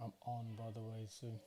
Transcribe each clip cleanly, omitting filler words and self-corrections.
I'm on, by the way, so.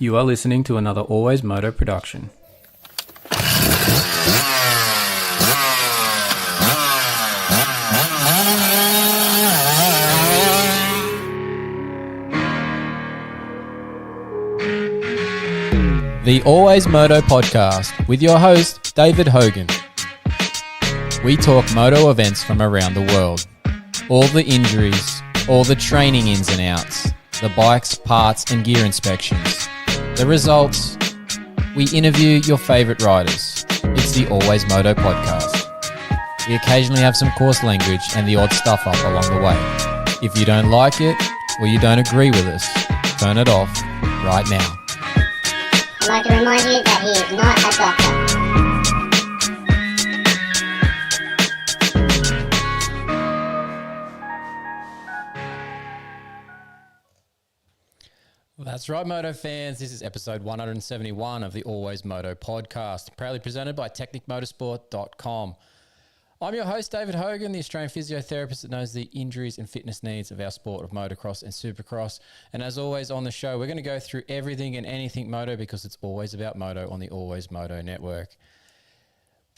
You are listening to another AlwaysMoto production. The AlwaysMoto podcast with your host, David Hogan. We talk moto events from around the world. All the injuries, all the training ins and outs, the bikes, parts and gear inspections. The results, we interview your favourite riders. It's the AlwaysMoto podcast. We occasionally have some coarse language and the odd stuff up along the way. If you don't like it or you don't agree with us, turn it off right now. I'd like to remind you that he is not a doctor. That's right, Moto fans. This is episode 171 of the AlwaysMoto podcast, proudly presented by TechnicMotorsport.com. I'm your host, David Hogan, the Australian physiotherapist that knows the injuries and fitness needs of our sport of motocross and supercross. And as always on the show, we're going to go through everything and anything moto because it's always about moto on the AlwaysMoto network.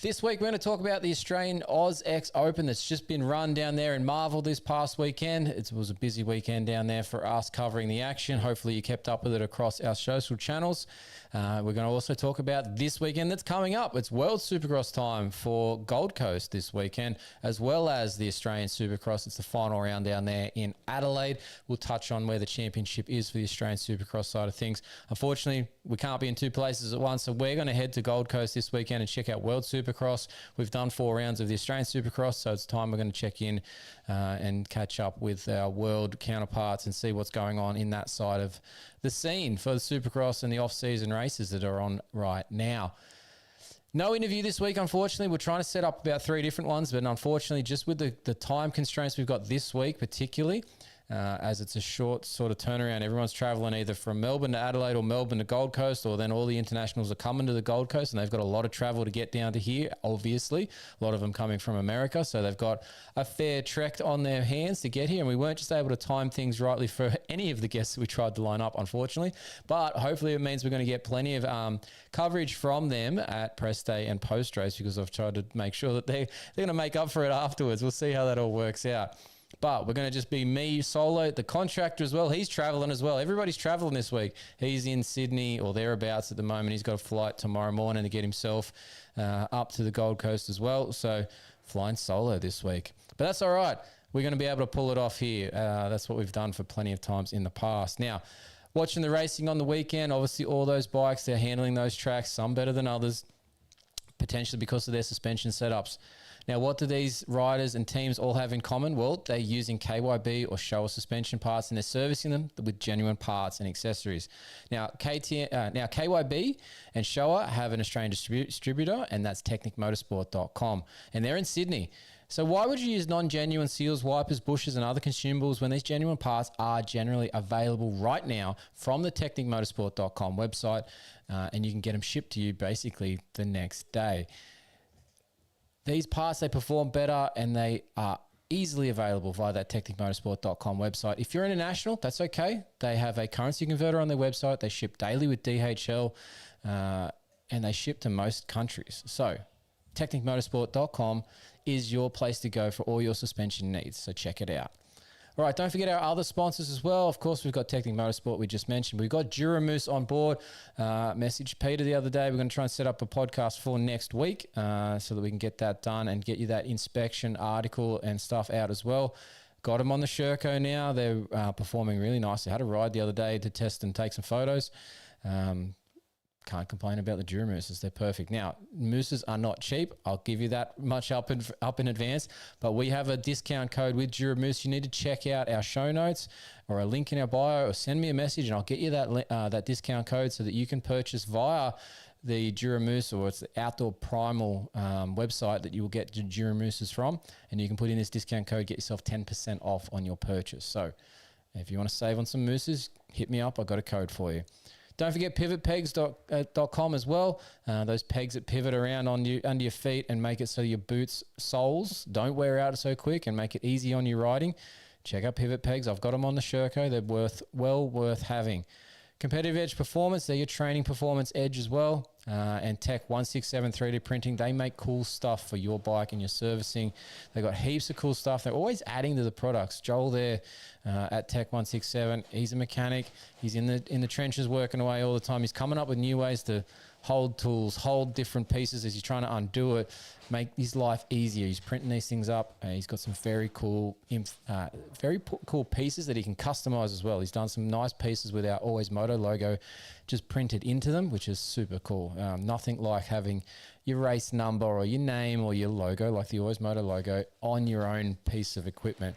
This week, we're going to talk about the Australian AUSXOpen that's just been run down there in Marvel this past weekend. It was a busy weekend down there for us covering the action. Hopefully, you kept up with it across our social channels. We're going to also talk about this weekend that's coming up. It's World Supercross time for Gold Coast this weekend, as well as the Australian Supercross. It's the final round down there in Adelaide. We'll touch on where the championship is for the Australian Supercross side of things. Unfortunately, we can't be in two places at once, so we're going to head to Gold Coast this weekend and check out World Supercross. We've done 4 rounds of the Australian Supercross, so it's time we're going to check in and catch up with our world counterparts and see what's going on in that side of the scene for the Supercross and the off-season races that are on right now. No interview this week, unfortunately. We're trying to set up about 3 different ones, but unfortunately, just with the time constraints we've got this week particularly, as it's a short sort of turnaround. Everyone's traveling either from Melbourne to Adelaide or Melbourne to Gold Coast, or then all the internationals are coming to the Gold Coast, and they've got a lot of travel to get down to here, obviously. A lot of them coming from America, so they've got a fair trek on their hands to get here, and we weren't just able to time things rightly for any of the guests that we tried to line up, unfortunately. But hopefully it means we're going to get plenty of coverage from them at press day and post-race, because I've tried to make sure that they're going to make up for it afterwards. We'll see how that all works out. But we're going to just be me solo, the contractor as well. He's traveling as well. Everybody's traveling this week. He's in Sydney or thereabouts at the moment. He's got a flight tomorrow morning to get himself up to the Gold Coast as well. So flying solo this week. But that's all right. We're going to be able to pull it off here. That's what we've done for plenty of times in the past. Now, watching the racing on the weekend, obviously all those bikes, they're handling those tracks, some better than others, potentially because of their suspension setups. Now, what do these riders and teams all have in common? Well, they're using KYB or Showa suspension parts, and they're servicing them with genuine parts and accessories. Now, KYB and Showa have an Australian distributor, and that's technicmotorsport.com, and they're in Sydney. So why would you use non-genuine seals, wipers, bushes, and other consumables when these genuine parts are generally available right now from the technicmotorsport.com website, and you can get them shipped to you basically the next day? These parts, they perform better and they are easily available via that technicmotorsport.com website. If you're international, that's okay. They have a currency converter on their website. They ship daily with DHL and they ship to most countries. So technicmotorsport.com is your place to go for all your suspension needs. So check it out. All right, don't forget our other sponsors as well. Of course, we've got Technic Motorsport, we just mentioned. We've got Duramoose on board. Messaged Peter the other day. We're going to try and set up a podcast for next week so that we can get that done and get you that inspection article and stuff out as well. Got them on the Sherco now. They're performing really nicely. Had a ride the other day to test and take some photos. Can't complain about the Duramooses. They're perfect. Now, mooses are not cheap. I'll give you that much up in advance. But we have a discount code with Duramoose. You need to check out our show notes or a link in our bio or send me a message and I'll get you that discount code so that you can purchase via the Duramoose, or it's the Outdoor Primal website that you will get the Duramooses from. And you can put in this discount code, get yourself 10% off on your purchase. So if you want to save on some mooses, hit me up. I've got a code for you. Don't forget pivotpegs.com as well. Those pegs that pivot around under your feet and make it so your boots soles don't wear out so quick and make it easy on your riding. Check out Pivot Pegs. I've got them on the Sherco. They're well worth having. Competitive Edge Performance, they're your training performance edge as well. And Tech 167 3D printing, they make cool stuff for your bike and your servicing. They've got heaps of cool stuff. They're always adding to the products. Joel there at Tech 167, he's a mechanic. He's in the trenches working away all the time. He's coming up with new ways to hold tools, hold different pieces as he's trying to undo it, make his life easier. He's printing these things up. He's got some very cool pieces that he can customize as well. He's done some nice pieces with our AlwaysMoto logo just printed into them, which is super cool. Nothing like having your race number or your name or your logo, like the AlwaysMoto logo, on your own piece of equipment.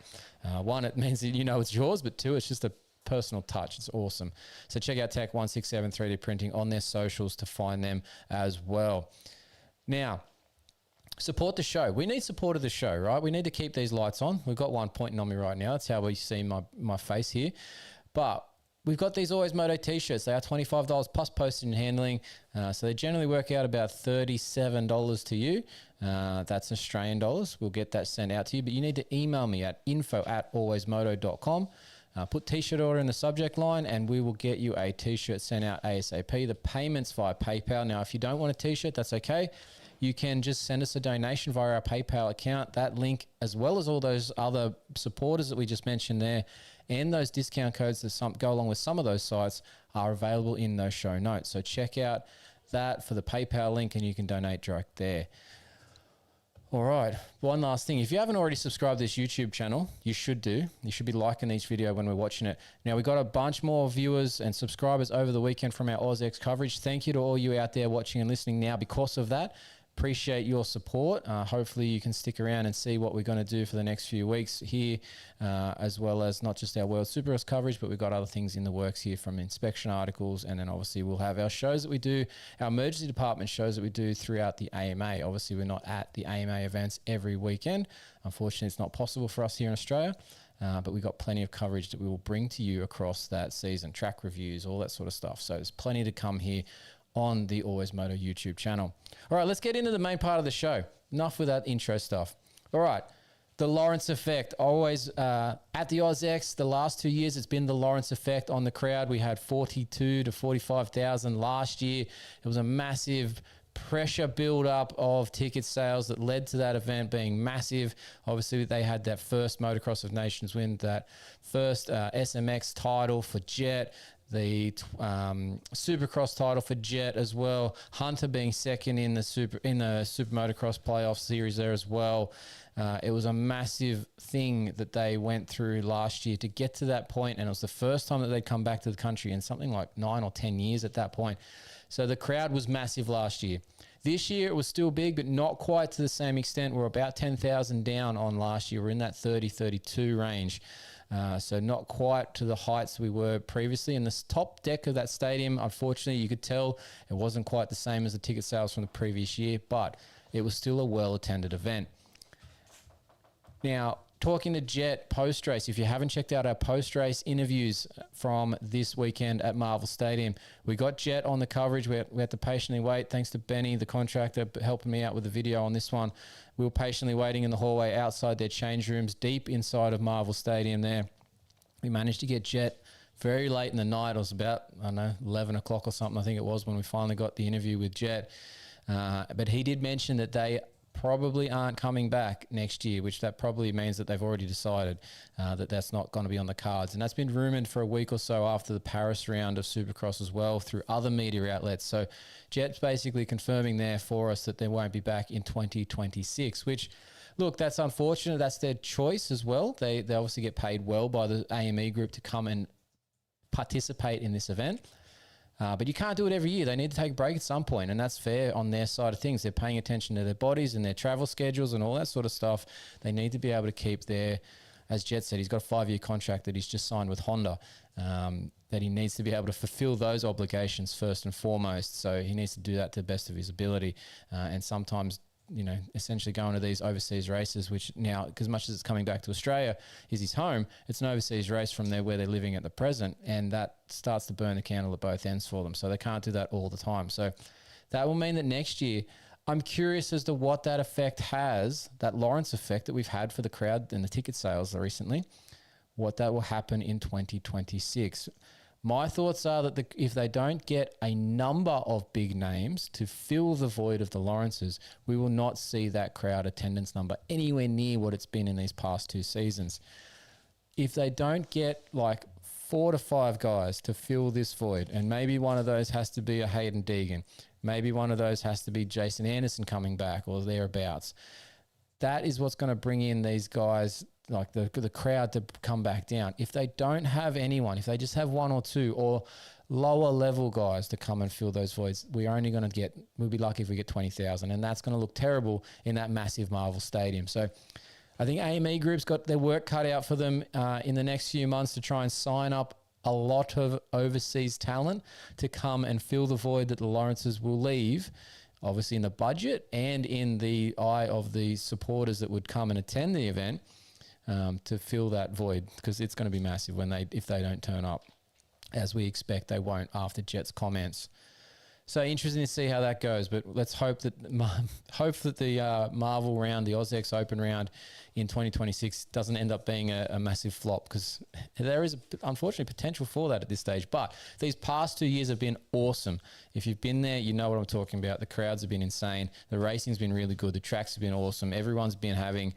One, it means that you know it's yours, but two, it's just a personal touch. It's awesome. So check out Tech 167 3D printing on their socials to find them as well. Now, support the show. We need support of the show, right? We need to keep these lights on. We've got one pointing on me right now. That's how we see my face here. But we've got these AlwaysMoto t-shirts. They are $25 plus postage and handling. So they generally work out about $37 to you. That's Australian dollars. We'll get that sent out to you. But you need to email me at info@alwaysmoto.com. Put t-shirt order in the subject line and we will get you a t-shirt sent out ASAP. The payment's via PayPal. Now, if you don't want a t-shirt, that's okay. You can just send us a donation via our PayPal account. That link, as well as all those other supporters that we just mentioned there, and those discount codes that go along with some of those sites, are available in those show notes. So check out that for the PayPal link and you can donate direct there. All right, one last thing. If you haven't already subscribed to this YouTube channel, you should do. You should be liking each video when we're watching it. Now, we got a bunch more viewers and subscribers over the weekend from our AUSX coverage. Thank you to all you out there watching and listening now because of that. Appreciate your support. Hopefully you can stick around and see what we're going to do for the next few weeks here, as well as not just our World Supercross coverage, but we've got other things in the works here, from inspection articles, and then obviously we'll have our shows that we do, our emergency department shows that we do throughout the AMA. Obviously we're not at the AMA events every weekend. Unfortunately, it's not possible for us here in Australia, but we've got plenty of coverage that we will bring to you across that season, track reviews, all that sort of stuff. So there's plenty to come here on the AlwaysMoto YouTube channel. All right, let's get into the main part of the show. Enough with that intro stuff. All right, the Lawrence effect. Always at the AUSX, the last 2 years, it's been the Lawrence effect on the crowd. We had 42 to 45,000 last year. It was a massive pressure build-up of ticket sales that led to that event being massive. Obviously, they had that first Motocross of Nations win, that first SMX title for Jet, the Supercross title for Jet as well. Hunter being second in the Super Motocross playoff series there as well. It was a massive thing that they went through last year to get to that point, and it was the first time that they'd come back to the country in something like 9 or 10 years at that point. So the crowd was massive last year. This year it was still big, but not quite to the same extent. We're about 10,000 down on last year. We're in that 30, 32 range. So not quite to the heights we were previously. In the top deck of that stadium, unfortunately, you could tell it wasn't quite the same as the ticket sales from the previous year, but it was still a well-attended event. Now, talking to Jet post-race, if you haven't checked out our post-race interviews from this weekend at Marvel Stadium, we got Jet on the coverage. We had to patiently wait. Thanks to Benny, the contractor, helping me out with the video on this one. We were patiently waiting in the hallway outside their change rooms, deep inside of Marvel Stadium there. We managed to get Jet very late in the night. It was about, 11 o'clock or something, I think it was, when we finally got the interview with Jet. But he did mention that they probably aren't coming back next year, which that probably means that they've already decided that that's not going to be on the cards. And that's been rumoured for a week or so after the Paris round of Supercross as well through other media outlets. So Jet's basically confirming there for us that they won't be back in 2026, which, look, that's unfortunate. That's their choice as well. They obviously get paid well by the AME group to come and participate in this event. But you can't do it every year. They need to take a break at some point, and that's fair on their side of things. They're paying attention to their bodies and their travel schedules and all that sort of stuff. They need to be able to keep their, as Jet said, he's got a 5-year contract that he's just signed with Honda, that he needs to be able to fulfill those obligations first and foremost. So he needs to do that to the best of his ability. And sometimes, essentially going to these overseas races, which now, because much as it's coming back to Australia is his home, it's an overseas race from there where they're living at the present, and that starts to burn the candle at both ends for them. So they can't do that all the time. So that will mean that next year, I'm curious as to what that effect has, that Lawrence effect that we've had for the crowd and the ticket sales recently, what that will happen in 2026. My thoughts are that if they don't get a number of big names to fill the void of the Lawrences, we will not see that crowd attendance number anywhere near what it's been in these past 2 seasons. If they don't get like 4 to 5 guys to fill this void, and maybe one of those has to be a Hayden Deegan, maybe one of those has to be Jason Anderson coming back or thereabouts, that is what's going to bring in these guys, like the crowd, to come back down. If they don't have anyone, if they just have 1 or 2 or lower level guys to come and fill those voids, we'll be lucky if we get 20,000, and that's going to look terrible in that massive Marvel Stadium. So I think AME Group's got their work cut out for them in the next few months to try and sign up a lot of overseas talent to come and fill the void that the Lawrences will leave, obviously in the budget and in the eye of the supporters that would come and attend the event, to fill that void, because it's going to be massive if they don't turn up, as we expect they won't after Jet's comments. So interesting to see how that goes, but let's hope that the Marvel round, the AUSXOpen round in 2026 doesn't end up being a massive flop, because there is unfortunately potential for that at this stage. But these past 2 years have been awesome. If you've been there, you know what I'm talking about. The crowds have been insane. The racing's been really good. The tracks have been awesome. Everyone's been having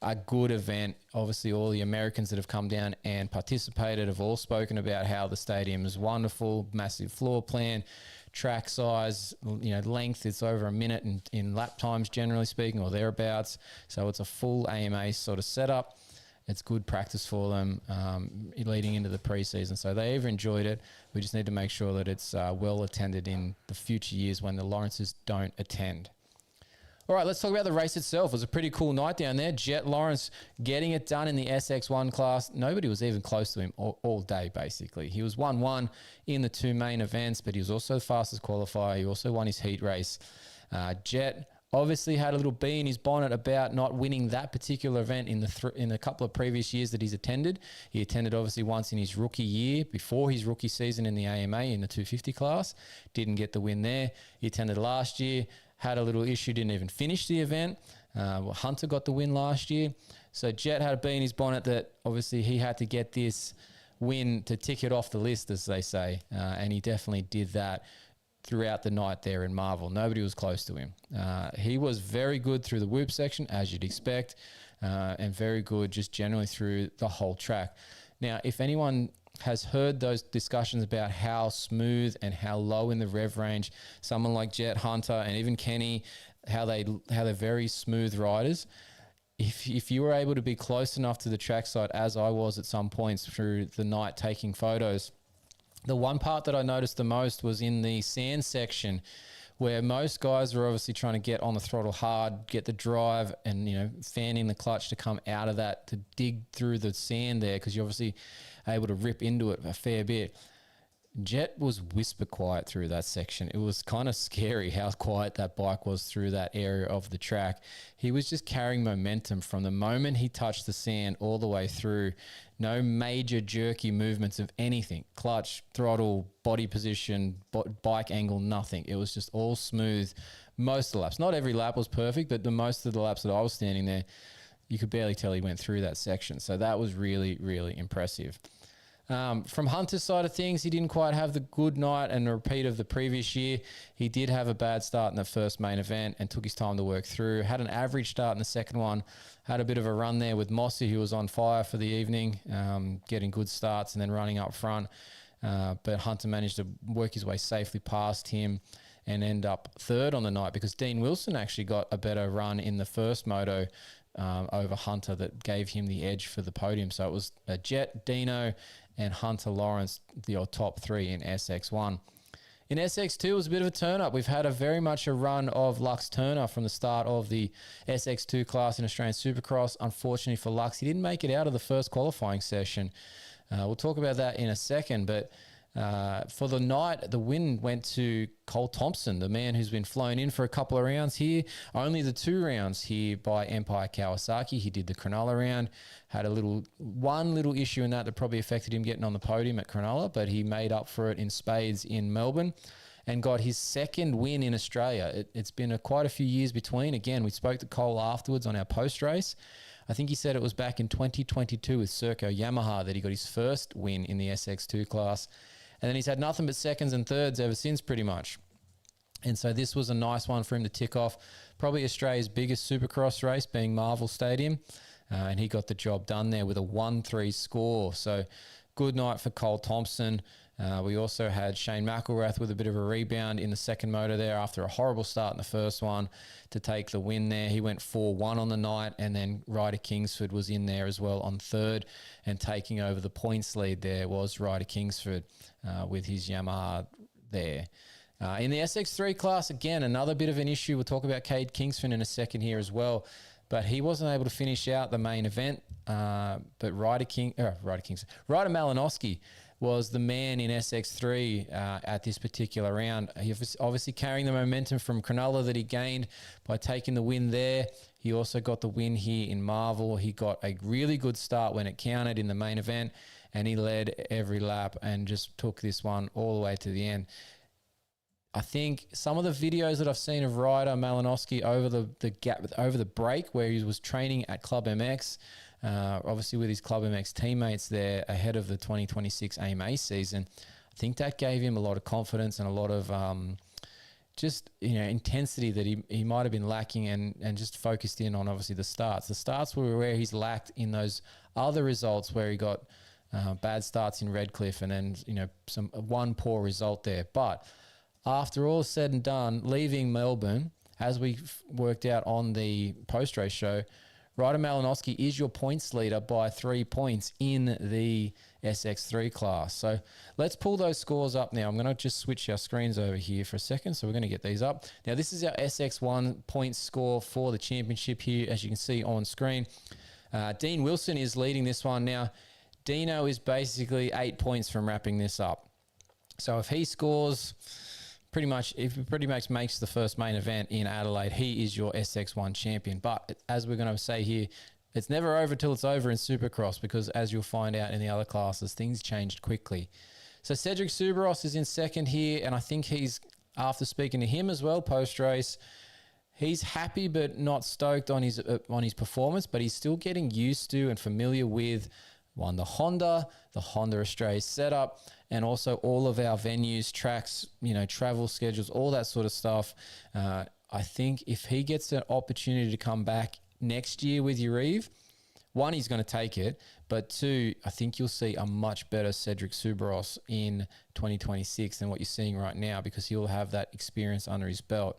a good event. Obviously, all the Americans that have come down and participated have all spoken about how the stadium is wonderful, massive floor plan, track size, length. It's over a minute in lap times, generally speaking, or thereabouts. So it's a full AMA sort of setup. It's good practice for them leading into the preseason. So they've enjoyed it. We just need to make sure that it's well attended in the future years when the Lawrences don't attend. All right, let's talk about the race itself. It was a pretty cool night down there. Jet Lawrence getting it done in the SX1 class. Nobody was even close to him all day, basically. He was 1-1 in the 2 main events, but he was also the fastest qualifier. He also won his heat race. Jet obviously had a little bee in his bonnet about not winning that particular event in the couple of previous years that he's attended. He attended obviously once in his rookie year, before his rookie season in the AMA in the 250 class. Didn't get the win there. He attended last year, had a little issue, didn't even finish the event. Hunter got the win last year. So Jet had a bee in his bonnet that obviously he had to get this win to tick it off the list, as they say, and he definitely did that. throughout the night there in Marvel. Nobody was close to him. He was very good through the whoop section, as you'd expect, and very good just generally through the whole track. Now, if anyone has heard those discussions about how smooth and how low in the rev range someone like Jet, Hunter, and even Kenny, how they're very smooth riders, if you were able to be close enough to the trackside, as I was at some points through the night taking photos, the one part that I noticed the most was in the sand section, where most guys are obviously trying to get on the throttle hard, get the drive, and fanning the clutch to come out of that, to dig through the sand there, because you're obviously able to rip into it a fair bit. Jet was whisper quiet through that section. It was kind of scary how quiet that bike was through that area of the track. He was just carrying momentum from the moment he touched the sand all the way through. No major jerky movements of anything. Clutch, throttle, body position, bike angle, nothing. It was just all smooth most of the laps. Not every lap was perfect, but the most of the laps that I was standing there, you could barely tell he went through that section. So that was really, really impressive. From Hunter's side of things, he didn't quite have the good night and a repeat of the previous year. He did have a bad start in the first main event and took his time to work through. Had an average start in the second one. Had a bit of a run there with Mossy, who was on fire for the evening, getting good starts and then running up front. But Hunter managed to work his way safely past him and end up third on the night, because Dean Wilson actually got a better run in the first moto over Hunter that gave him the edge for the podium. So it was a Jet, Dino, and Hunter Lawrence, the top three in SX1. In SX2, it was a bit of a turn-up. We've had very much a run of Lux Turner from the start of the SX2 class in Australian Supercross. Unfortunately for Lux, he didn't make it out of the first qualifying session. We'll talk about that in a second, but for the night, the win went to Cole Thompson, the man who's been flown in for a couple of rounds here. Only the 2 rounds here by Empire Kawasaki. He did the Cronulla round, had one little issue in that probably affected him getting on the podium at Cronulla, but he made up for it in spades in Melbourne and got his second win in Australia. It's been quite a few years between. Again, we spoke to Cole afterwards on our post-race. I think he said it was back in 2022 with Serco Yamaha that he got his first win in the SX2 class. And then he's had nothing but seconds and thirds ever since, pretty much. And so this was a nice one for him to tick off. Probably Australia's biggest Supercross race, being Marvel Stadium. And he got the job done there with a 1-3 score. So good night for Cole Thompson. We also had Shane McElrath with a bit of a rebound in the second motor there after a horrible start in the first one to take the win there. He went 4-1 on the night, and then Ryder Kingsford was in there as well on third, and taking over the points lead there was Ryder Kingsford with his Yamaha there. In the SX3 class, again, another bit of an issue. We'll talk about Cade Kingsford in a second here as well, but he wasn't able to finish out the main event. But Ryder Malinowski was the man in SX3 at this particular round. He was obviously carrying the momentum from Cronulla that he gained by taking the win there. He also got the win here in Marvel. He got a really good start when it counted in the main event, and he led every lap and just took this one all the way to the end. I think some of the videos that I've seen of Ryder Malinowski over the gap, over the break where he was training at Club MX, obviously with his Club MX teammates there ahead of the 2026 AMA season, I think that gave him a lot of confidence and a lot of intensity that he might have been lacking, and just focused in on obviously the starts. The starts were where he's lacked in those other results where he got bad starts in Redcliffe and then one poor result there. But after all said and done, leaving Melbourne, as we worked out on the post-race show, Ryder Malinowski is your points leader by 3 points in the SX3 class. So let's pull those scores up now. I'm going to just switch our screens over here for a second. So we're going to get these up. Now, this is our SX1 point score for the championship here, as you can see on screen. Dean Wilson is leading this one. Now, Dino is basically 8 points from wrapping this up. So if he scores... if he pretty much makes the first main event in Adelaide, he is your SX1 champion. But as we're going to say here, it's never over till it's over in Supercross, because as you'll find out in the other classes, things changed quickly. So Cedric Subaros is in second here, and I think he's, after speaking to him as well post-race, he's happy but not stoked on his performance, but he's still getting used to and familiar with won the Honda Australia setup, and also all of our venues, tracks, travel schedules, all that sort of stuff. I think if he gets an opportunity to come back next year with Uribe, one, he's going to take it, but two, I think you'll see a much better Cedric Soubeyras in 2026 than what you're seeing right now, because he'll have that experience under his belt.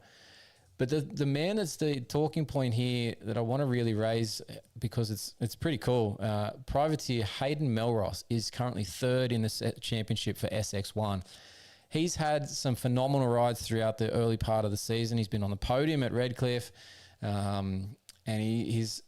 But the man that's the talking point here that I want to really raise, because it's pretty cool. Privateer Hayden Melross is currently third in the championship for SX1. He's had some phenomenal rides throughout the early part of the season. He's been on the podium at Redcliffe, and he's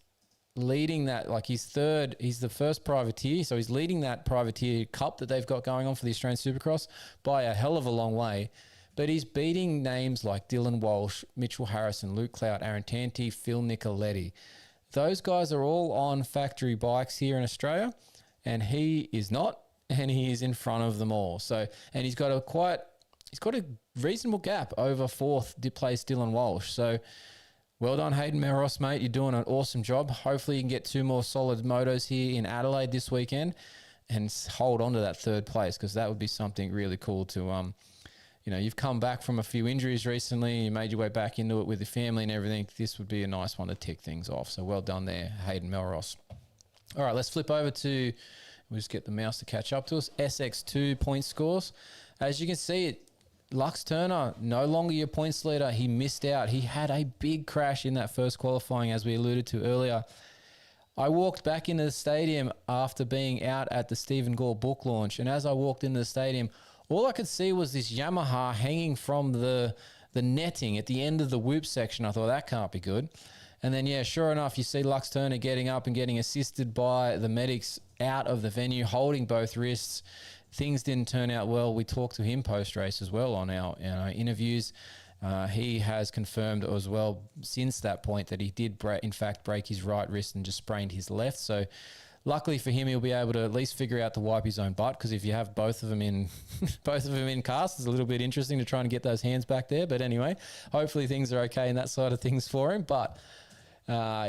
leading that, like he's third. He's the first privateer, so he's leading that privateer cup that they've got going on for the Australian Supercross by a hell of a long way. But he's beating names like Dylan Walsh, Mitchell Harrison, Luke Clout, Aaron Tanti, Phil Nicoletti. Those guys are all on factory bikes here in Australia, and he is not, and he is in front of them all. So, and he's got a reasonable gap over fourth place Dylan Walsh. So, well done, Hayden Melross, mate. You're doing an awesome job. Hopefully you can get two more solid motos here in Adelaide this weekend and hold on to that third place, because that would be something really cool to you've come back from a few injuries recently. You made your way back into it with your family and everything. This would be a nice one to tick things off. So well done there, Hayden Melross. All right, let's flip over to, we'll just get the mouse to catch up to us, SX2 point scores. As you can see, Lux Turner, no longer your points leader. He missed out. He had a big crash in that first qualifying, as we alluded to earlier. I walked back into the stadium after being out at the Stephen Gore book launch, and as I walked into the stadium, all I could see was this Yamaha hanging from the netting at the end of the whoop section. I thought, that can't be good. And then, yeah, sure enough, you see Lux Turner getting up and getting assisted by the medics out of the venue, holding both wrists. Things didn't turn out well. We talked to him post-race as well on our interviews. He has confirmed as well since that point that he did, in fact, break his right wrist and just sprained his left. So luckily for him, he'll be able to at least figure out to wipe his own butt, because if you have both of them in cast, it's a little bit interesting to try and get those hands back there. But anyway, hopefully things are okay in that side of things for him. But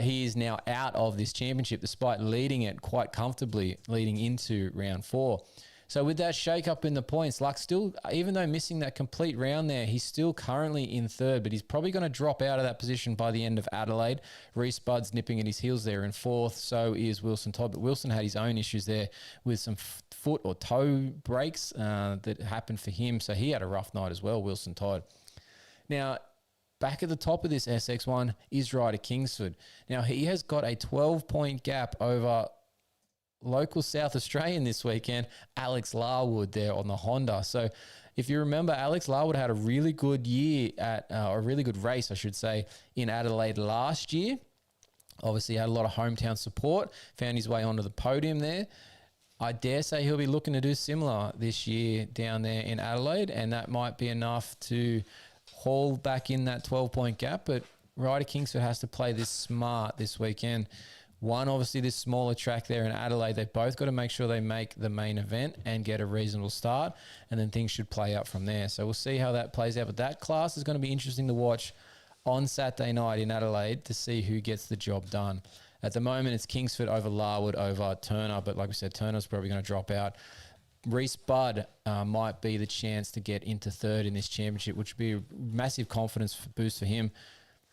he is now out of this championship, despite leading it quite comfortably leading into round 4. So with that shake-up in the points, Lux still, even though missing that complete round there, he's still currently in third, but he's probably going to drop out of that position by the end of Adelaide. Reece Budd's nipping at his heels there in fourth, so is Wilson Todd. But Wilson had his own issues there with some foot or toe breaks that happened for him, so he had a rough night as well, Wilson Todd. Now, back at the top of this SX1 is Ryder Kingsford. Now, he has got a 12-point gap over local South Australian this weekend, Alex Larwood there on the Honda. So if you remember, Alex Larwood had a really good year a really good race, I should say, in Adelaide last year. Obviously had a lot of hometown support, found his way onto the podium there. I dare say he'll be looking to do similar this year down there in Adelaide, and that might be enough to haul back in that 12-point gap. But Ryder Kingsford has to play this smart this weekend. One, obviously, this smaller track there in Adelaide, they've both got to make sure they make the main event and get a reasonable start, and then things should play out from there. So we'll see how that plays out. But that class is going to be interesting to watch on Saturday night in Adelaide to see who gets the job done. At the moment, it's Kingsford over Larwood over Turner, but like we said, Turner's probably going to drop out. Reece Budd might be the chance to get into third in this championship, which would be a massive confidence boost for him.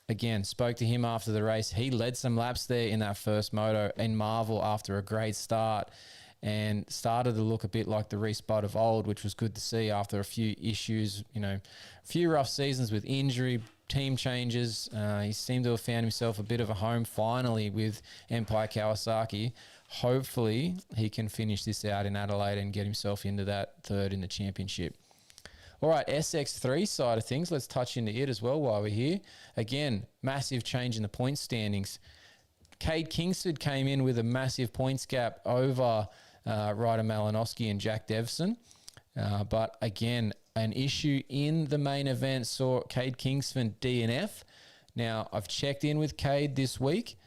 Again, spoke to him after the race. He led some laps there in that first moto in Marvel after a great start and started to look a bit like the Reece Budd of old, which was good to see after a few issues, a few rough seasons with injury, team changes. He seemed to have found himself a bit of a home finally with Empire Kawasaki. Hopefully, he can finish this out in Adelaide and get himself into that third in the championship. All right, SX3 side of things, let's touch into it as well while we're here. Again, massive change in the point standings. Cade Kingsford came in with a massive points gap over Ryder Malinowski and Jack Devson. But again, an issue in the main event saw Cade Kingsford DNF. Now, I've checked in with Cade this week,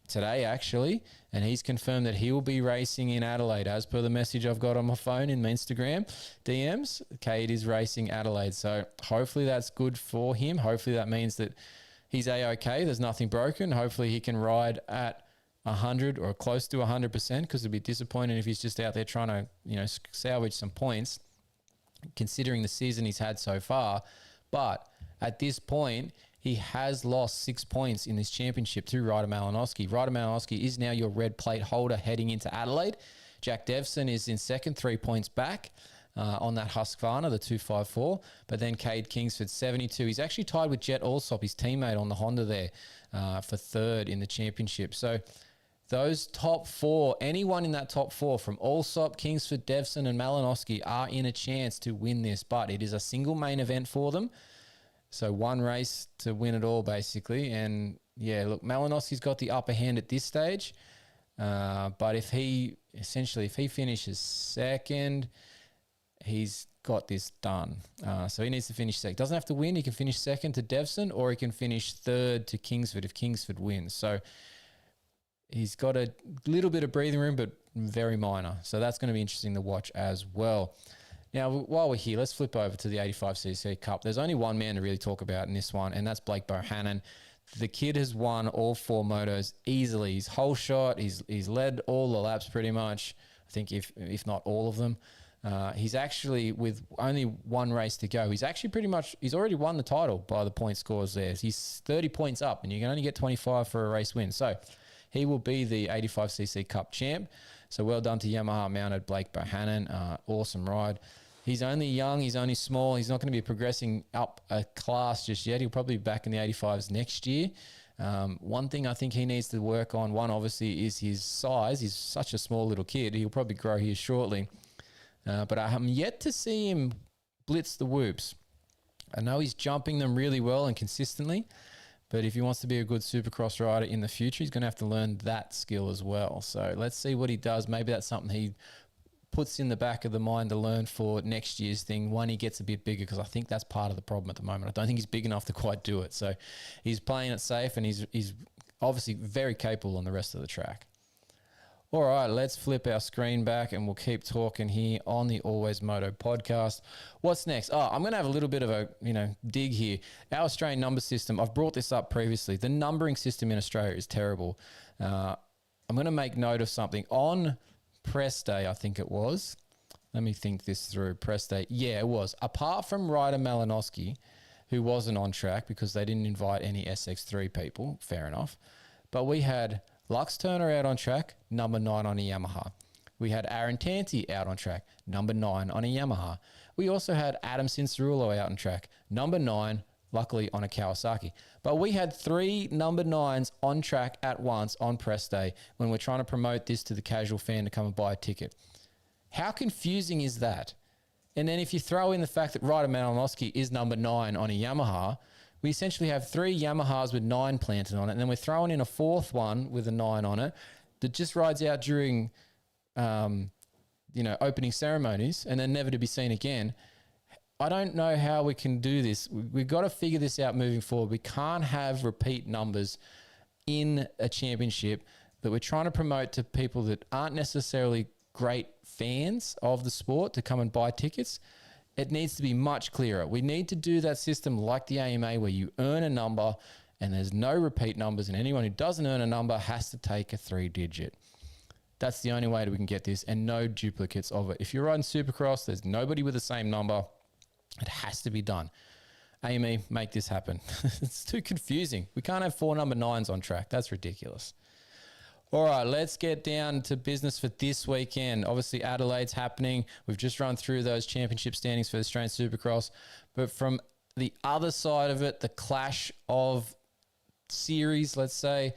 today actually, and he's confirmed that he will be racing in Adelaide. As per the message I've got on my phone in my Instagram DMs, Cade is racing Adelaide. So hopefully that's good for him. Hopefully that means that he's A-OK. There's nothing broken. Hopefully he can ride at 100 or close to 100%, because it'd be disappointing if he's just out there trying to, salvage some points, considering the season he's had so far. But at this point, he has lost 6 points in this championship to Ryder Malinowski. Ryder Malinowski is now your red plate holder heading into Adelaide. Jack Devson is in second, 3 points back on that Husqvarna, the 254. But then Cade Kingsford, 72. He's actually tied with Jet Alsop, his teammate on the Honda there, for third in the championship. So those top four, anyone in that top four from Alsop, Kingsford, Devson and Malinowski are in a chance to win this. But it is a single main event for them. So one race to win it all, basically. And, yeah, look, Malinowski's got the upper hand at this stage. But if he finishes second, he's got this done. So he needs to finish second. Doesn't have to win. He can finish second to Devson, or he can finish third to Kingsford if Kingsford wins. So he's got a little bit of breathing room, but very minor. So that's going to be interesting to watch as well. Now, while we're here, let's flip over to the 85cc Cup. There's only one man to really talk about in this one, and that's Blake Bohannon. The kid has won all 4 motos easily. He's whole shot. He's led all the laps pretty much, I think, if not all of them. He's actually, with only one race to go, he's already won the title by the point scores there. He's 30 points up, and you can only get 25 for a race win. So he will be the 85cc Cup champ. So well done to Yamaha mounted Blake Bohannon. Awesome ride. He's only young. He's only small. He's not going to be progressing up a class just yet. He'll probably be back in the 85s next year. One thing I think he needs to work on, obviously, is his size. He's such a small little kid. He'll probably grow here shortly. But I'm yet to see him blitz the whoops. I know he's jumping them really well and consistently, but if he wants to be a good Supercross rider in the future, he's going to have to learn that skill as well. So let's see what he does. Maybe that's something he puts in the back of the mind to learn for next year's thing when he gets a bit bigger, because I think that's part of the problem at the moment. I don't think he's big enough to quite do it. So he's playing it safe, and he's obviously very capable on the rest of the track. All right, let's flip our screen back and we'll keep talking here on the AlwaysMoto podcast. What's next? I'm going to have a little bit of a dig here. Our Australian number system, I've brought this up previously. The numbering system in Australia is terrible. I'm going to make note of something. On press day, I think it was. Let me think this through. Press day. Yeah, it was. Apart from Ryder Malinowski, who wasn't on track because they didn't invite any SX3 people, fair enough. But we had Lux Turner out on track, number 9 on a Yamaha. We had Aaron Tanti out on track, number 9 on a Yamaha. We also had Adam Cincerulo out on track, number 9, luckily on a Kawasaki. But we had 3 number 9s on track at once on press day when we're trying to promote this to the casual fan to come and buy a ticket. How confusing is that? And then if you throw in the fact that Ryder Malinowski is number 9 on a Yamaha, we essentially have 3 Yamahas with 9 planted on it, and then we're throwing in a 4th one with a 9 on it that just rides out during, opening ceremonies and then never to be seen again. I don't know how we can do this. We've got to figure this out moving forward. We can't have repeat numbers in a championship that we're trying to promote to people that aren't necessarily great fans of the sport to come and buy tickets. It needs to be much clearer. We need to do that system like the AMA where you earn a number and there's no repeat numbers, and anyone who doesn't earn a number has to take a 3-digit. That's the only way that we can get this, and no duplicates of it. If you're riding Supercross, there's nobody with the same number. It has to be done. AME, make this happen. It's too confusing. We can't have 4 number 9s on track. That's ridiculous. All right, let's get down to business for this weekend. Obviously, Adelaide's happening. We've just run through those championship standings for the Australian Supercross. But from the other side of it, the clash of series, let's say,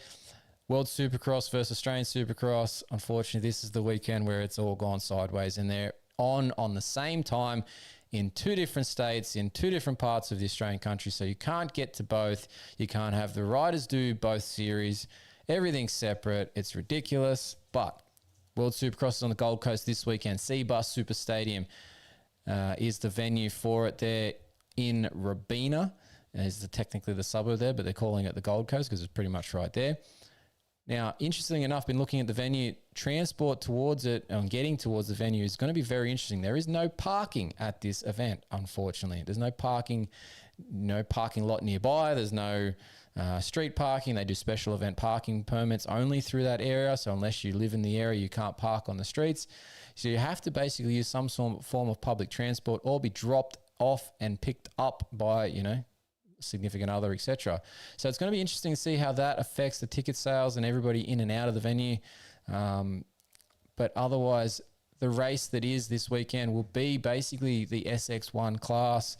World Supercross versus Australian Supercross. Unfortunately, this is the weekend where it's all gone sideways, and they're on the same time in 2 different states, in 2 different parts of the Australian country. So you can't get to both. You can't have the riders do both series. Everything's separate. It's ridiculous. But World Supercross is on the Gold Coast this weekend. Seabus Super Stadium is the venue for it there in Robina. Is technically the suburb there, but they're calling it the Gold Coast because it's pretty much right there. Now, interestingly enough, been looking at the venue, transport towards it and getting towards the venue is going to be very interesting. There is no parking at this event, unfortunately. There's no parking lot nearby. There's no street parking. They do special event parking permits only through that area. So unless you live in the area, you can't park on the streets. So you have to basically use some form of public transport or be dropped off and picked up by, significant other, etc. So it's going to be interesting to see how that affects the ticket sales and everybody in and out of the venue. But otherwise, the race that is this weekend will be basically the SX1 class,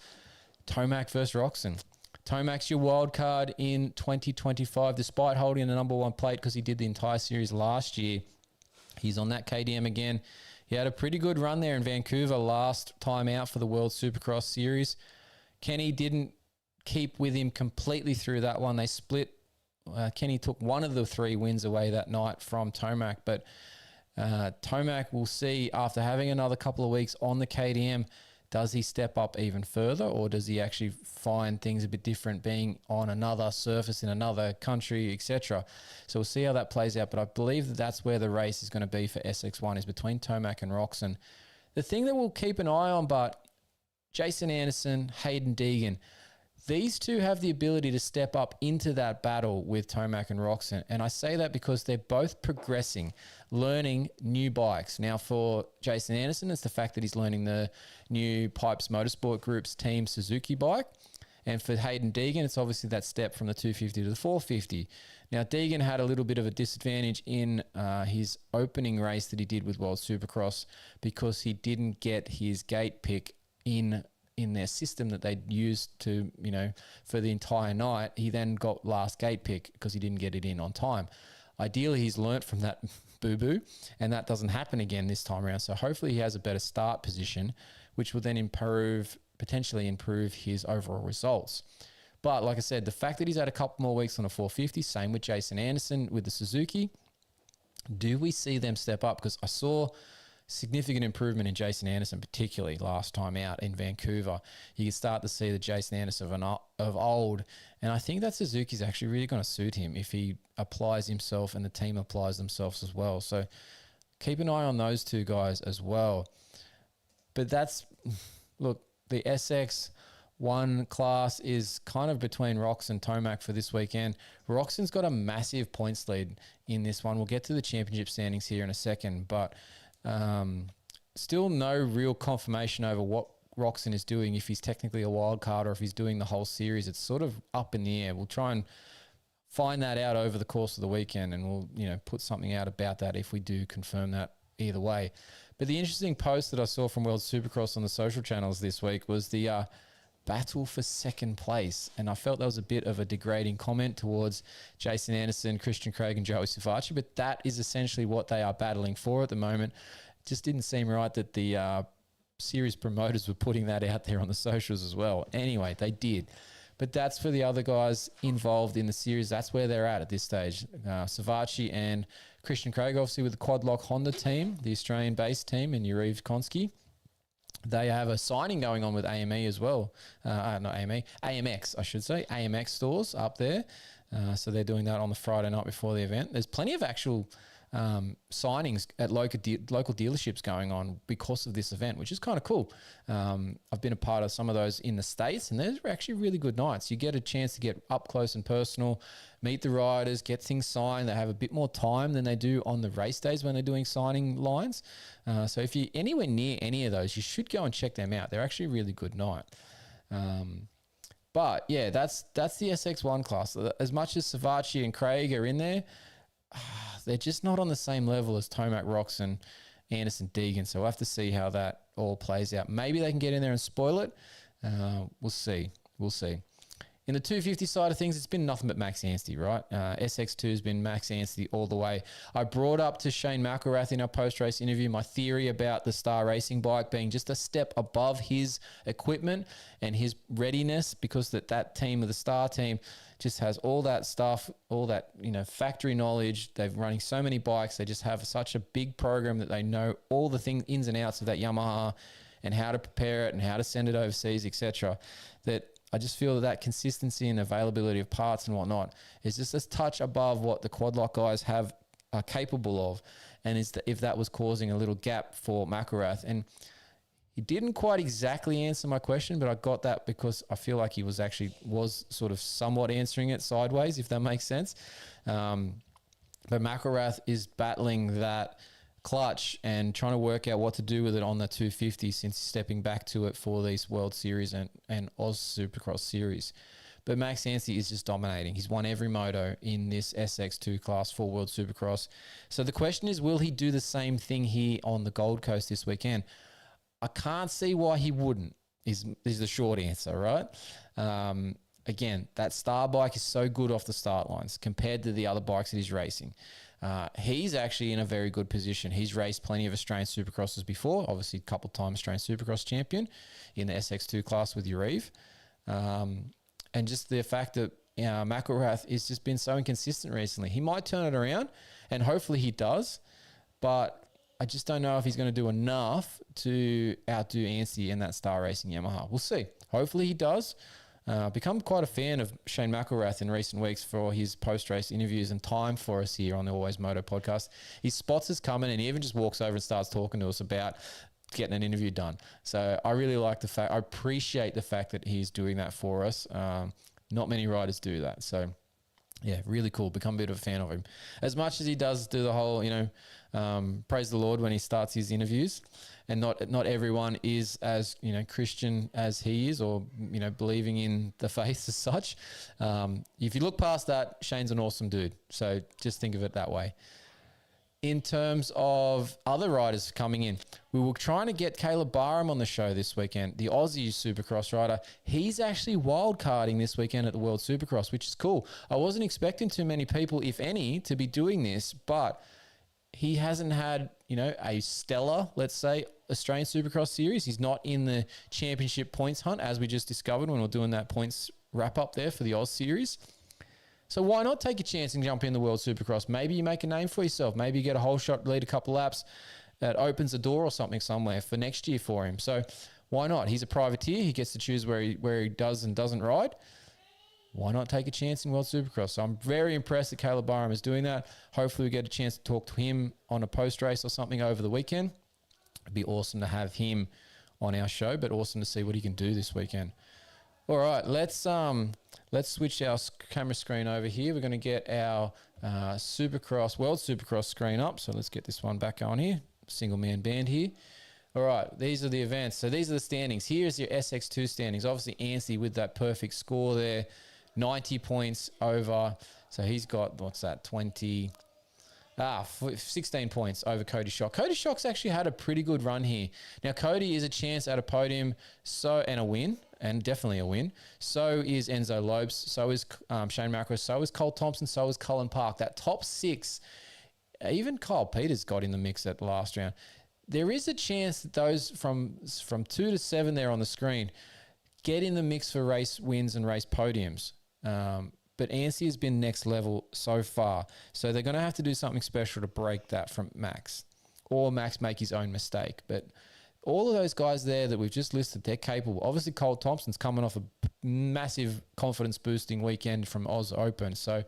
Tomac versus Roczen. Tomac's your wild card in 2025, despite holding the number one plate because he did the entire series last year. He's on that KDM again. He had a pretty good run there in Vancouver last time out for the World Supercross Series. Kenny didn't keep with him completely through that one. They split. Kenny took one of the 3 wins away that night from Tomac, but Tomac, we'll see after having another couple of weeks on the KDM, does he step up even further, or does he actually find things a bit different being on another surface in another country, etc.? So we'll see how that plays out, but I believe that that's where the race is going to be for SX1, is between Tomac and Roczen. The thing that we'll keep an eye on, but Jason Anderson, Hayden Deegan, these two have the ability to step up into that battle with Tomac and Roczen. And I say that because they're both progressing, learning new bikes. Now for Jason Anderson, it's the fact that he's learning the new Pipes Motorsport Group's team Suzuki bike. And for Hayden Deegan, it's obviously that step from the 250 to the 450. Now, Deegan had a little bit of a disadvantage in his opening race that he did with World Supercross because he didn't get his gate pick in their system that they'd used to, for the entire night. He then got last gate pick because he didn't get it in on time. Ideally, he's learnt from that boo-boo, and that doesn't happen again this time around. So hopefully he has a better start position, which will then potentially improve his overall results. But like I said, the fact that he's had a couple more weeks on a 450, same with Jason Anderson with the Suzuki, do we see them step up? Because I saw significant improvement in Jason Anderson, particularly last time out in Vancouver. You can start to see the Jason Anderson of old, and I think that Suzuki's actually really going to suit him if he applies himself and the team applies themselves as well. So keep an eye on those two guys as well. But look, the SX1 class is kind of between Roczen and Tomac for this weekend. Roczen's got a massive points lead in this one. We'll get to the championship standings here in a second, but still no real confirmation over what Roczen is doing, if he's technically a wild card or if he's doing the whole series. It's sort of up in the air. We'll try and find that out over the course of the weekend, and we'll put something out about that if we do confirm that either way. But the interesting post that I saw from World Supercross on the social channels this week was the battle for second place, and I felt that was a bit of a degrading comment towards Jason Anderson, Christian Craig and Joey Savacci, but that is essentially what they are battling for at the moment. It just didn't seem right that the series promoters were putting that out there on the socials as well. Anyway, they did. But that's for the other guys involved in the series. That's where they're at this stage. Savacci and Christian Craig, obviously with the Quadlock Honda team, the Australian-based team, and Yuriv Konski. They have a signing going on with AME as well. Not AME, AMX, I should say. AMX stores up there. So they're doing that on the Friday night before the event. There's plenty of actual signings at local dealerships going on because of this event, which is kind of cool. I've been a part of some of those in the States, and those are actually really good nights. You get a chance to get up close and personal, meet the riders, get things signed. They have a bit more time than they do on the race days when they're doing signing lines. So if you're anywhere near any of those, you should go and check them out. They're actually a really good night. But yeah, that's the SX1 class. As much as Savacci and Craig are in there, they're just not on the same level as Tomac, Roczen, Anderson, Deegan. So we'll have to see how that all plays out. Maybe they can get in there and spoil it. We'll see. In the 250 side of things, it's been nothing but Max Anstey, right? SX2 has been Max Anstey all the way. I brought up to Shane McElrath in our post-race interview my theory about the Star Racing bike being just a step above his equipment and his readiness, because that team, the Star team, just has all that stuff, all that factory knowledge. They're running so many bikes. They just have such a big program that they know all the ins and outs of that Yamaha and how to prepare it and how to send it overseas, etc. That I just feel that consistency and availability of parts and whatnot is just a touch above what the Quadlock guys are capable of, and if that was causing a little gap for McElrath. And He didn't quite exactly answer my question, but I got that because I feel like he was sort of somewhat answering it sideways, if that makes sense. But McElrath is battling that clutch and trying to work out what to do with it on the 250 since stepping back to it for these World Series and Oz Supercross Series. But Max Anstie is just dominating. He's won every moto in this SX2 class for World Supercross. So the question is, will he do the same thing here on the Gold Coast this weekend? I can't see why he wouldn't, is the short answer, right? Again, that star bike is so good off the start lines compared to the other bikes that he's racing. He's actually in a very good position. He's raced plenty of Australian Supercrosses before, obviously a couple of times Australian Supercross champion in the SX2 class with Urive. And just the fact that McElrath has just been so inconsistent recently. He might turn it around, and hopefully he does, but I just don't know if he's going to do enough to outdo Anstie in that Star Racing Yamaha. We'll see. Hopefully he does. Become quite a fan of Shane McElrath in recent weeks for his post-race interviews and time for us here on the AlwaysMoto podcast. He spots us coming and he even just walks over and starts talking to us about getting an interview done. So I really like I appreciate the fact that he's doing that for us. Not many riders do that. So yeah, really cool. Become a bit of a fan of him. As much as he does do the whole, praise the Lord when he starts his interviews, and not everyone is as, Christian as he is, or, believing in the faith as such. If you look past that, Shane's an awesome dude. So just think of it that way. In terms of other riders coming in, we were trying to get Caleb Barham on the show this weekend, the Aussie Supercross rider. He's actually wildcarding this weekend at the World Supercross, which is cool. I wasn't expecting too many people, if any, to be doing this, but he hasn't had, a stellar, let's say, Australian Supercross series. He's not in the championship points hunt, as we just discovered when we we're doing that points wrap-up there for the Oz series. So why not take a chance and jump in the World Supercross? Maybe you make a name for yourself. Maybe you get a whole shot, lead a couple laps. That opens a door or something somewhere for next year for him. So why not? He's a privateer. He gets to choose where he does and doesn't ride. Why not take a chance in World Supercross? So I'm very impressed that Caleb Barham is doing that. Hopefully we get a chance to talk to him on a post-race or something over the weekend. It'd be awesome to have him on our show, but awesome to see what he can do this weekend. All right, let's switch our camera screen over here. We're going to get our World Supercross screen up. So let's get this one back on here. Single man band here. All right, these are the events. So these are the standings. Here's your SX2 standings. Obviously, Anstie with that perfect score there, 90 points over. So he's got, 16 points over Cody Schock. Cody Schock's actually had a pretty good run here. Now, Cody is a chance at a podium and a win, and definitely a win. So is Enzo Lopes. So is Shane McElrath. So is Cole Thompson. So is Cullen Park. That top six, even Kyle Peters got in the mix at the last round. There is a chance that those from 2 to 7 there on the screen get in the mix for race wins and race podiums. But Anstie has been next level so far. So they're going to have to do something special to break that from Max. Or Max make his own mistake. But all of those guys there that we've just listed, they're capable. Obviously, Cole Thompson's coming off a massive confidence-boosting weekend from AUSXOpen. So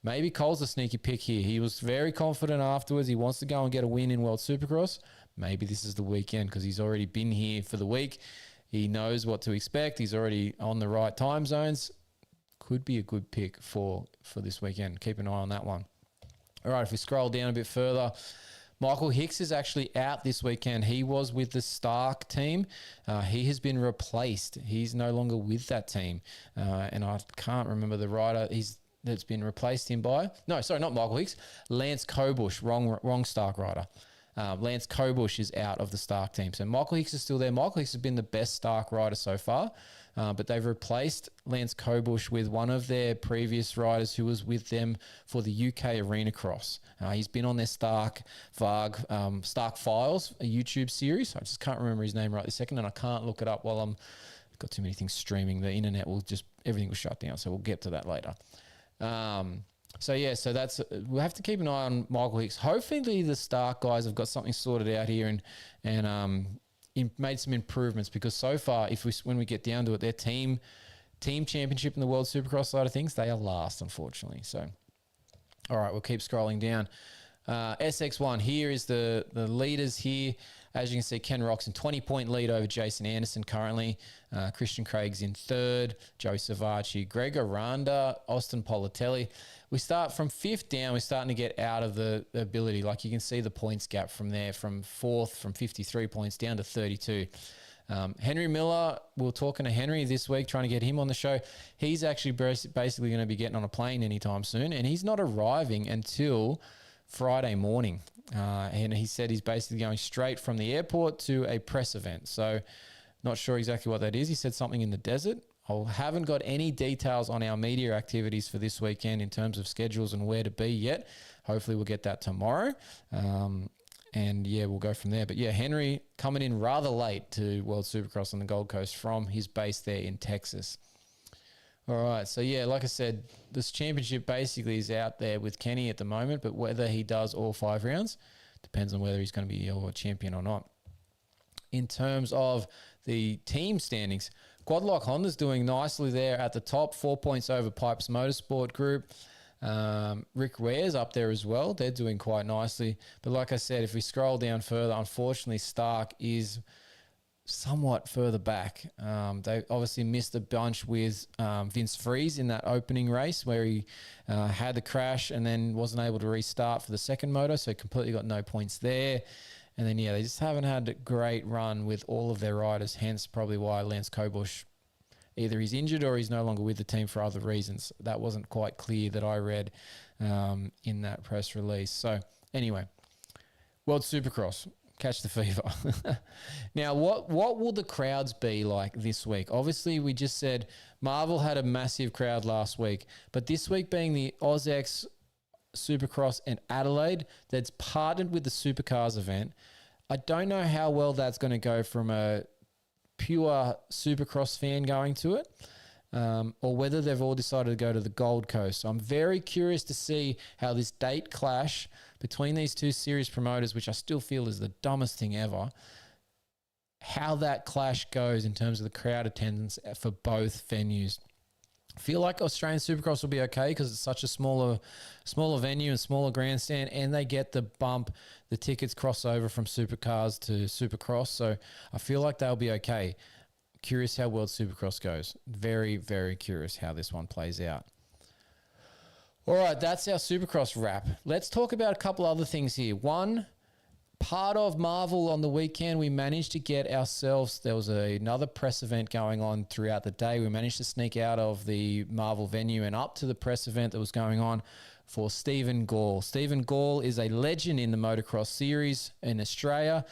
maybe Cole's a sneaky pick here. He was very confident afterwards. He wants to go and get a win in World Supercross. Maybe this is the weekend because he's already been here for the week. He knows what to expect. He's already on the right time zones. Could be a good pick for this weekend. Keep an eye on that one. All right, if we scroll down a bit further, Michael Hicks is actually out this weekend. He was with the Stark team. He has been replaced. He's no longer with that team. And I can't remember the rider that's been replaced him by. No, sorry, not Michael Hicks. Lance Cobush, wrong Stark rider. Lance Cobush is out of the Stark team. So Michael Hicks is still there. Michael Hicks has been the best Stark rider so far. But they've replaced Lance Cobush with one of their previous riders who was with them for the UK Arena Cross. He's been on their Stark Files, a YouTube series. I just can't remember his name right this second, and I can't look it up while I've got too many things streaming. The internet everything will shut down, so we'll get to that later. So that's, we'll have to keep an eye on Michael Hicks. Hopefully the Stark guys have got something sorted out here and made some improvements, because so far, when we get down to it, their team championship in the World Supercross side of things, they are last, unfortunately. So, all right, we'll keep scrolling down. SX1, here is the leaders here. As you can see, Ken Roxon 20-point lead over Jason Anderson currently. Christian Craig's in third. Joe Savacci, Greg Aranda, Austin Politelli. We start from fifth down. We're starting to get out of the ability. Like you can see the points gap from there, from fourth, from 53 points down to 32. Henry Miller, we were talking to Henry this week, trying to get him on the show. He's actually basically going to be getting on a plane anytime soon, and he's not arriving until Friday morning. And he said he's basically going straight from the airport to a press event. So not sure exactly what that is. He said something in the desert. I haven't got any details on our media activities for this weekend in terms of schedules and where to be yet. Hopefully we'll get that tomorrow. And yeah, we'll go from there. But yeah, Henry coming in rather late to World Supercross on the Gold Coast from his base there in Texas. All right. So yeah, like I said, this championship basically is out there with Kenny at the moment, but whether he does all 5 rounds depends on whether he's going to be a champion or not. In terms of the team standings, Quadlock Honda's doing nicely there at the top, 4 points over Pipes Motorsport Group. Rick Ware's up there as well. They're doing quite nicely. But like I said, if we scroll down further, unfortunately, Stark is somewhat further back. They obviously missed a bunch with Vince Freeze in that opening race where he had the crash and then wasn't able to restart for the second moto, so completely got no points there. And then, yeah, they just haven't had a great run with all of their riders, hence probably why Lance Kobush, either he's injured or he's no longer with the team for other reasons. That wasn't quite clear that I read in that press release. So anyway, World Supercross, catch the fever. Now, what will the crowds be like this week? Obviously, we just said Marvel had a massive crowd last week, but this week being the AUSX Supercross in Adelaide that's partnered with the Supercars event, I don't know how well that's going to go from a pure Supercross fan going to it, or whether they've all decided to go to the Gold Coast. So I'm very curious to see how this date clash between these two series promoters, which I still feel is the dumbest thing ever, how that clash goes in terms of the crowd attendance for both venues. I feel like Australian Supercross will be okay because it's such a smaller venue and smaller grandstand, and they get the bump. The tickets cross over from Supercars to Supercross, so I feel like they'll be okay. Curious how World Supercross goes. Very, very curious how this one plays out. All right, that's our Supercross wrap. Let's talk about a couple other things here. One, part of Marvel on the weekend, we managed to get ourselves, there was another press event going on throughout the day. We managed to sneak out of the Marvel venue and up to the press event that was going on for Stephen Gall. Stephen Gall is a legend in the motocross series in Australia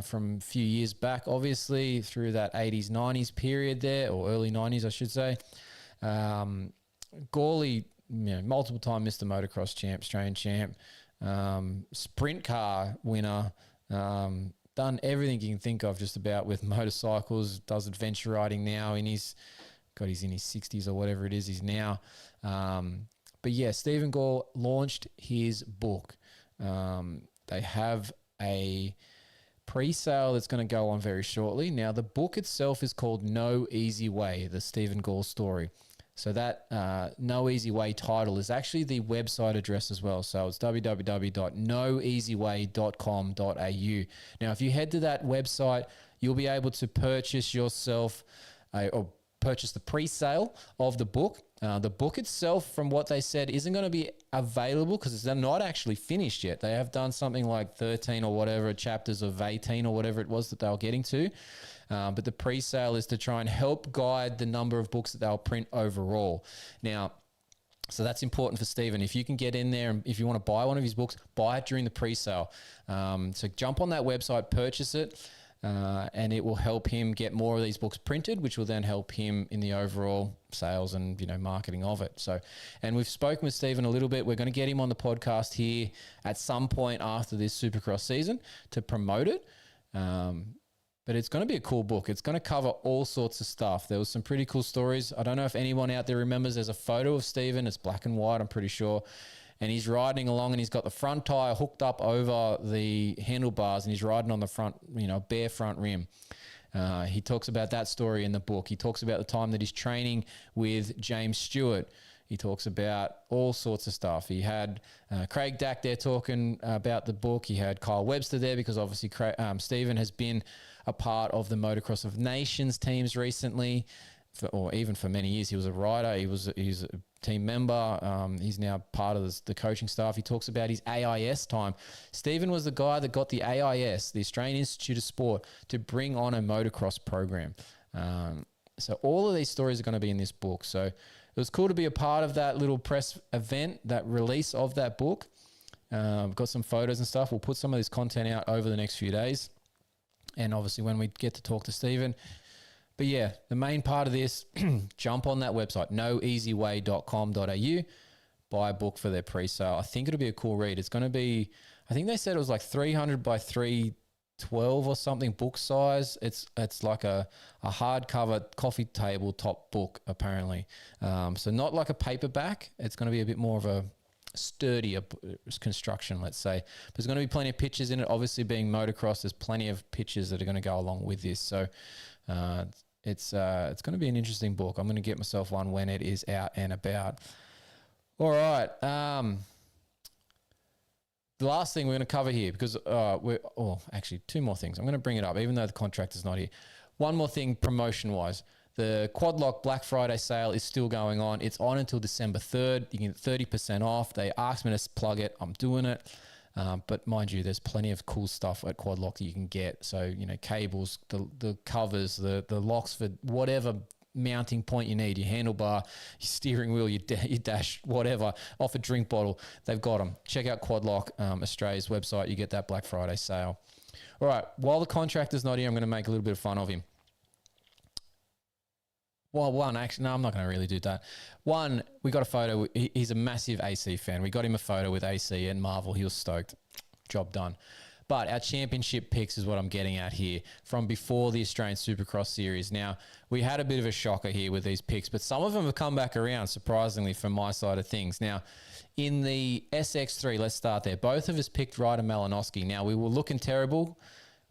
from a few years back, obviously, through that 80s, 90s period there, or early 90s, I should say. Gawley, multiple time Mr. Motocross champ, Australian champ, sprint car winner, done everything you can think of just about with motorcycles, does adventure riding now he's in his 60s or whatever it is he's now. But yeah, Stephen Gall launched his book. They have a pre-sale that's going to go on very shortly. Now, the book itself is called No Easy Way, the Stephen Gall story. So that No Easy Way title is actually the website address as well. So it's www.noeasyway.com.au. Now, if you head to that website, you'll be able to purchase yourself or purchase the pre-sale of the book. The book itself, from what they said, isn't going to be available because it's not actually finished yet. They have done something like 13 or whatever chapters of 18 or whatever it was that they were getting to. But the pre-sale is to try and help guide the number of books that they'll print overall. Now, so that's important for Stephen. If you can get in there and if you want to buy one of his books, buy it during the pre-sale. So jump on that website, purchase it, and it will help him get more of these books printed, which will then help him in the overall sales and, marketing of it. So, and we've spoken with Stephen a little bit. We're going to get him on the podcast here at some point after this Supercross season to promote it. But it's going to be a cool book. It's going to cover all sorts of stuff. There was some pretty cool stories. I don't know if anyone out there remembers, there's a photo of Stephen. It's black and white, I'm pretty sure. And he's riding along and he's got the front tire hooked up over the handlebars and he's riding on the front, bare front rim. He talks about that story in the book. He talks about the time that he's training with James Stewart He talks about all sorts of stuff. He had Craig Dack there talking about the book. He had Kyle Webster there because obviously Stephen has been a part of the Motocross of Nations teams recently, or even for many years. He was a rider. He's a team member. He's now part of the coaching staff. He talks about his AIS time. Stephen was the guy that got the AIS, the Australian Institute of Sport, to bring on a motocross program. So all of these stories are going to be in this book. So it was cool to be a part of that little press event, that release of that book. We've got some photos and stuff. We'll put some of this content out over the next few days. And obviously when we get to talk to Stephen. But yeah, the main part of this, jump on that website, noeasyway.com.au, buy a book for their pre-sale. I think it'll be a cool read. It's going to be, I think they said it was like 300 by 312 or something book size. It's like a hardcover coffee table top book apparently. So not like a paperback. It's going to be a bit more of a sturdier construction, let's say. But there's going to be plenty of pictures in it. Obviously being motocross, there's plenty of pictures that are going to go along with this. So it's going to be an interesting book. I'm going to get myself one when it is out and about. All right. The last thing we're going to cover here, because actually two more things. I'm going to bring it up, even though the contractor's not here. One more thing promotion-wise. The Quadlock Black Friday sale is still going on. It's on until December 3rd. You can get 30% off. They asked me to plug it. I'm doing it. But mind you, there's plenty of cool stuff at Quadlock that you can get. So, cables, the covers, the locks for whatever mounting point you need, your handlebar, your steering wheel, your dash, whatever, off a drink bottle. They've got them. Check out Quadlock, Australia's website. You get that Black Friday sale. All right. While the contractor's not here, I'm going to make a little bit of fun of him. Well, actually, no, I'm not going to really do that. One, we got a photo. He's a massive AC fan. We got him a photo with AC and Marvel. He was stoked. Job done. But our championship picks is what I'm getting at here from before the Australian Supercross Series. Now, we had a bit of a shocker here with these picks, but some of them have come back around, surprisingly, from my side of things. Now, in the SX3, let's start there. Both of us picked Ryder Malinowski. Now, we were looking terrible.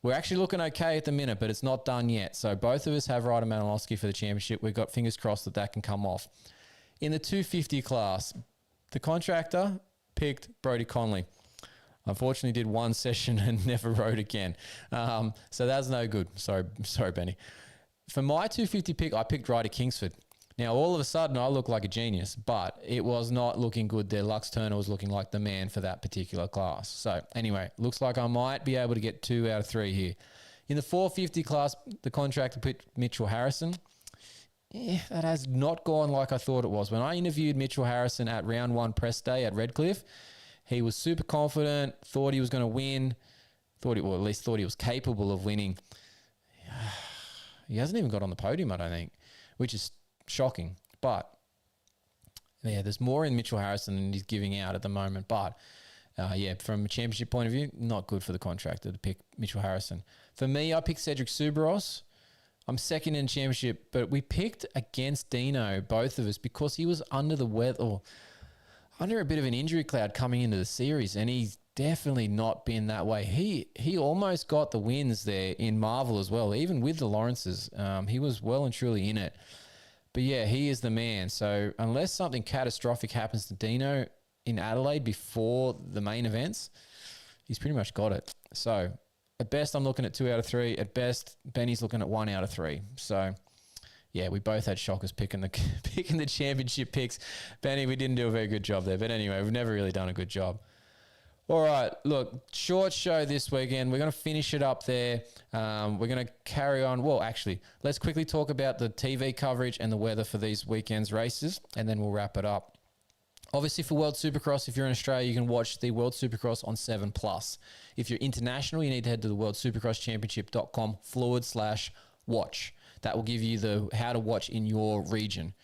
We're actually looking okay at the minute, but it's not done yet. So both of us have Ryder Malinowski for the championship. We've got fingers crossed that can come off. In the 250 class, the contractor picked Brodie Conley. Unfortunately, did one session and never rode again. So that's no good. Sorry, Benny. For my 250 pick, I picked Ryder Kingsford. Now, all of a sudden, I look like a genius, but it was not looking good there. Lux Turner was looking like the man for that particular class. So anyway, looks like I might be able to get 2 out of 3 here. In the 450 class, the contractor picked Mitchell Harrison. That has not gone like I thought it was. When I interviewed Mitchell Harrison at round 1 press day at Redcliffe, he was super confident, thought he was going to win, at least thought he was capable of winning. He hasn't even got on the podium, I don't think, which is shocking. But yeah, there's more in Mitchell Harrison than he's giving out at the moment. But from a championship point of view, not good for the contractor to pick Mitchell Harrison. For me, I picked Cedric Subaros. I'm second in championship, but we picked against Dino, both of us, because he was under the weather, or under a bit of an injury cloud coming into the series, and he's definitely not been that way. He almost got the wins there in Marvel as well, even with the Lawrences. He was well and truly in it. But yeah, he is the man. So unless something catastrophic happens to Dino in Adelaide before the main events, he's pretty much got it. So at best, I'm looking at 2 out of 3. At best, Benny's looking at 1 out of 3. So yeah, we both had shockers picking the championship picks. Benny, we didn't do a very good job there. But anyway, we've never really done a good job. All right, look, short show this weekend. We're going to finish it up there. We're going to carry on. Well, actually, let's quickly talk about the TV coverage and the weather for these weekend's races, and then we'll wrap it up. Obviously, for World Supercross, if you're in Australia, you can watch the World Supercross on 7+. If you're international, you need to head to the worldsupercrosschampionship.com/watch. That will give you the how to watch in your region.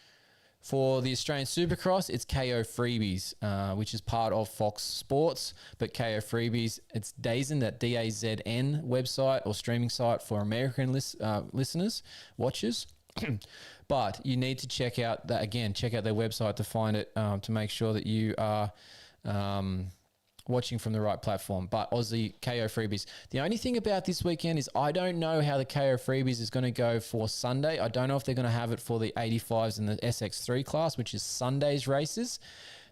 For the Australian Supercross, it's KO Freebies, which is part of Fox Sports. But KO Freebies, it's DAZN, that DAZN website or streaming site for American listeners, watchers. But you need to check out that again. Check out their website to find it, to make sure that you are watching from the right platform. But Aussie KO Freebies. The only thing about this weekend is I don't know how the KO Freebies is going to go for Sunday. I don't know if they're going to have it for the 85s and the SX3 class, which is Sunday's races.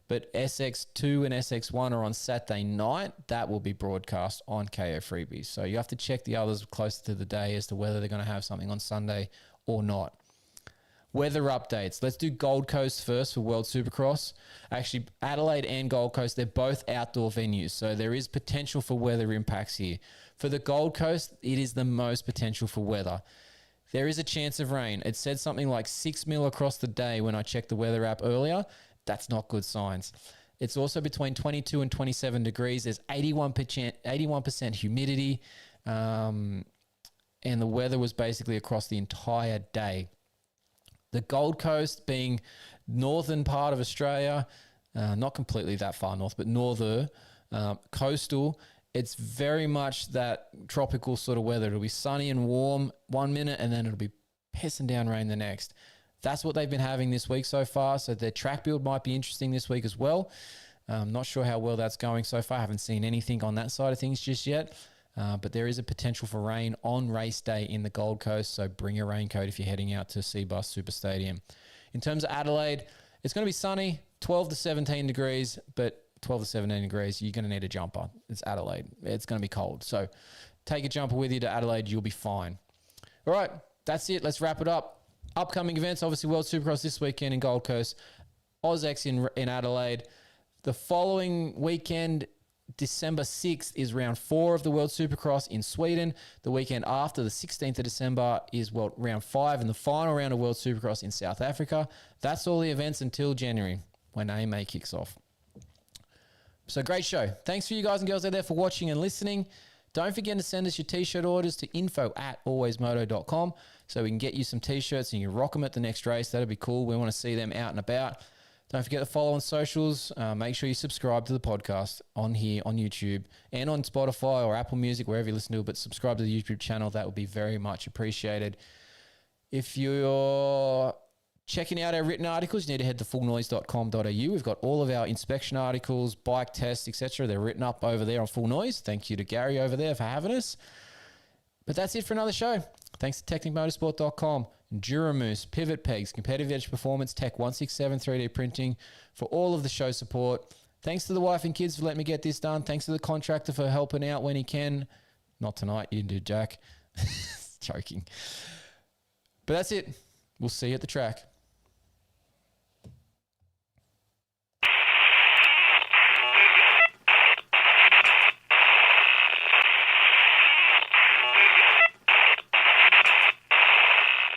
But SX2 and SX1 are on Saturday night. That will be broadcast on KO Freebies. So you have to check the others closer to the day as to whether they're going to have something on Sunday or not. Weather updates. Let's do Gold Coast first for World Supercross. Actually, Adelaide and Gold Coast, they're both outdoor venues, so there is potential for weather impacts here. For the Gold Coast, it is the most potential for weather. There is a chance of rain. It said something like 6 mil across the day when I checked the weather app earlier. That's not good signs. It's also between 22 and 27 degrees. There's 81% humidity, and the weather was basically across the entire day. The Gold Coast being northern part of Australia, not completely that far north, but northern, coastal, it's very much that tropical sort of weather. It'll be sunny and warm one minute and then it'll be pissing down rain the next. That's what they've been having this week so far. So their track build might be interesting this week as well. Not sure how well that's going so far. I haven't seen anything on that side of things just yet. But there is a potential for rain on race day in the Gold Coast, so bring your raincoat if you're heading out to Seabus Super Stadium. In terms of Adelaide, it's going to be sunny, 12 to 17 degrees, but 12 to 17 degrees, you're going to need a jumper. It's Adelaide. It's going to be cold. So take a jumper with you to Adelaide, you'll be fine. All right, that's it. Let's wrap it up. Upcoming events, obviously World Supercross this weekend in Gold Coast, AUSX in Adelaide. The following weekend, December 6th, is round 4 of the World Supercross in Sweden. The weekend after, the 16th of December, is round 5 and the final round of World Supercross in South Africa. That's all the events until January when AMA kicks off. So great show. Thanks for you guys and girls out there for watching and listening. Don't forget to send us your t-shirt orders to info@alwaysmoto.com so we can get you some t-shirts and you can rock them at the next race. That'd be cool. We want to see them out and about. Don't forget to follow on socials. Make sure you subscribe to the podcast on here, on YouTube, and on Spotify or Apple Music, wherever you listen to it. But subscribe to the YouTube channel. That would be very much appreciated. If you're checking out our written articles, you need to head to fullnoise.com.au. We've got all of our inspection articles, bike tests, etc. They're written up over there on Full Noise. Thank you to Gary over there for having us. But that's it for another show. Thanks to technicmotorsport.com, Duramoose, Pivot Pegs, Competitive Edge Performance, Tech 167 3D Printing for all of the show support. Thanks to the wife and kids for letting me get this done. Thanks to the contractor for helping out when he can. Not tonight, you do, Jack. Joking. But that's it. We'll see you at the track.